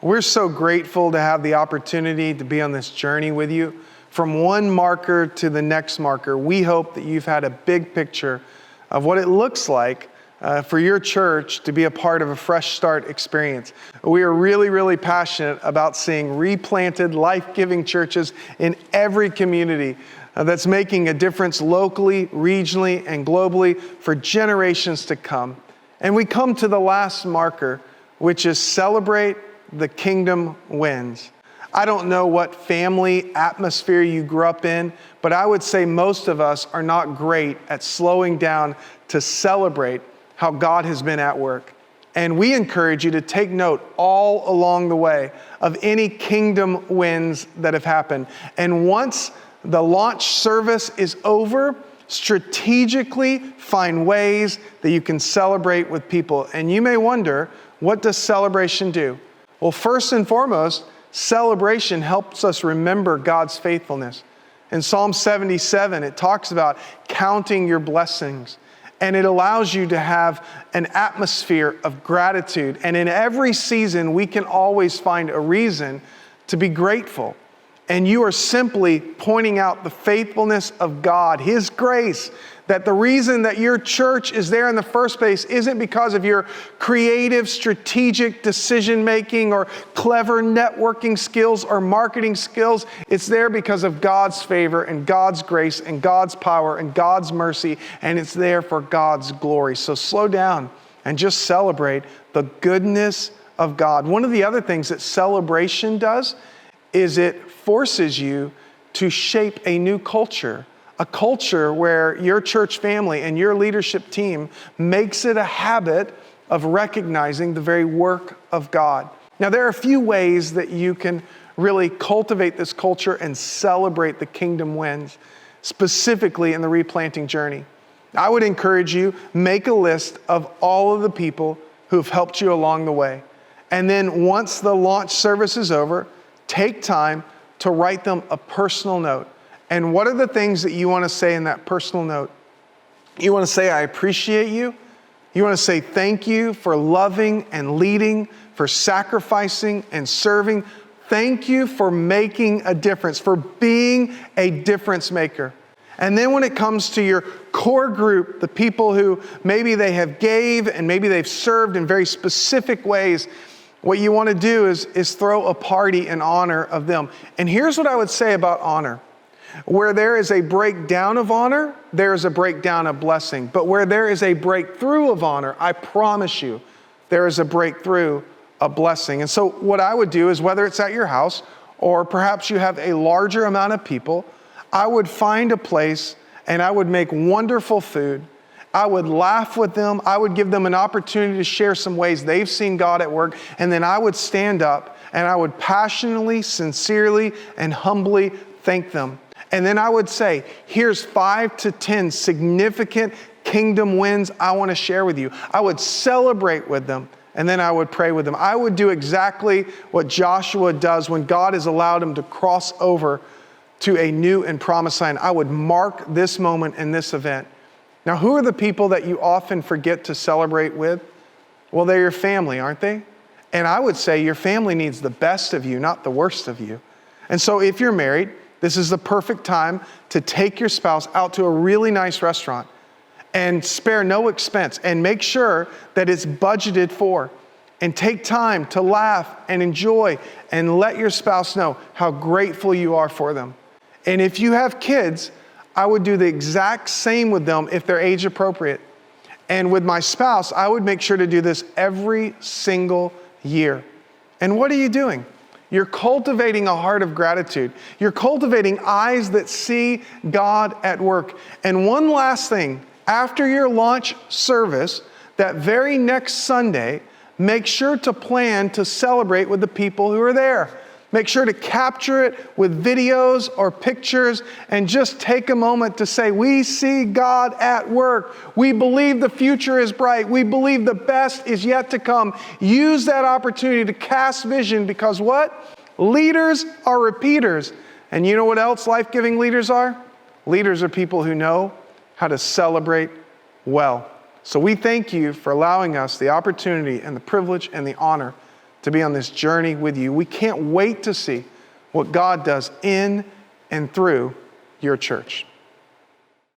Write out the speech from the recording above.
We're so grateful to have the opportunity to be on this journey with you. From one marker to the next marker, we hope that you've had a big picture of what it looks like for your church to be a part of a fresh start experience. We are really, really passionate about seeing replanted, life-giving churches in every community that's making a difference locally, regionally, and globally for generations to come. And we come to the last marker, which is celebrate the kingdom wins. I don't know what family atmosphere you grew up in, but I would say most of us are not great at slowing down to celebrate how God has been at work. And we encourage you to take note all along the way of any kingdom wins that have happened. And once the launch service is over, strategically find ways that you can celebrate with people. And you may wonder, what does celebration do? Well, first and foremost, celebration helps us remember God's faithfulness. In Psalm 77, it talks about counting your blessings, and it allows you to have an atmosphere of gratitude. And in every season, we can always find a reason to be grateful. And you are simply pointing out the faithfulness of God, His grace, that the reason that your church is there in the first place isn't because of your creative, strategic decision-making or clever networking skills or marketing skills. It's there because of God's favor and God's grace and God's power and God's mercy, and it's there for God's glory. So slow down and just celebrate the goodness of God. One of the other things that celebration does is it forces you to shape a new culture. A culture where your church family and your leadership team makes it a habit of recognizing the very work of God. Now, there are a few ways that you can really cultivate this culture and celebrate the kingdom wins, specifically in the replanting journey. I would encourage you, make a list of all of the people who've helped you along the way. And then once the launch service is over, take time to write them a personal note. And what are the things that you want to say in that personal note? You want to say, I appreciate you. You want to say, thank you for loving and leading, for sacrificing and serving. Thank you for making a difference, for being a difference maker. And then when it comes to your core group, the people who maybe they have gave and maybe they've served in very specific ways, what you want to do is throw a party in honor of them. And here's what I would say about honor. Where there is a breakdown of honor, there is a breakdown of blessing. But where there is a breakthrough of honor, I promise you, there is a breakthrough of blessing. And so what I would do is, whether it's at your house or perhaps you have a larger amount of people, I would find a place and I would make wonderful food. I would laugh with them. I would give them an opportunity to share some ways they've seen God at work. And then I would stand up and I would passionately, sincerely, and humbly thank them. And then I would say, here's 5 to 10 significant kingdom wins I want to share with you. I would celebrate with them, and then I would pray with them. I would do exactly what Joshua does when God has allowed him to cross over to a new and promised land. I would mark this moment and this event. Now, who are the people that you often forget to celebrate with? Well, they're your family, aren't they? And I would say your family needs the best of you, not the worst of you. And so if you're married, this is the perfect time to take your spouse out to a really nice restaurant and spare no expense and make sure that it's budgeted for, and take time to laugh and enjoy and let your spouse know how grateful you are for them. And if you have kids, I would do the exact same with them if they're age appropriate. And with my spouse, I would make sure to do this every single year. And what are you doing? You're cultivating a heart of gratitude. You're cultivating eyes that see God at work. And one last thing, after your launch service, that very next Sunday, make sure to plan to celebrate with the people who are there. Make sure to capture it with videos or pictures and just take a moment to say, we see God at work. We believe the future is bright. We believe the best is yet to come. Use that opportunity to cast vision, because what? Leaders are repeaters. And you know what else life-giving leaders are? Leaders are people who know how to celebrate well. So we thank you for allowing us the opportunity and the privilege and the honor to be on this journey with you. We can't wait to see what God does in and through your church.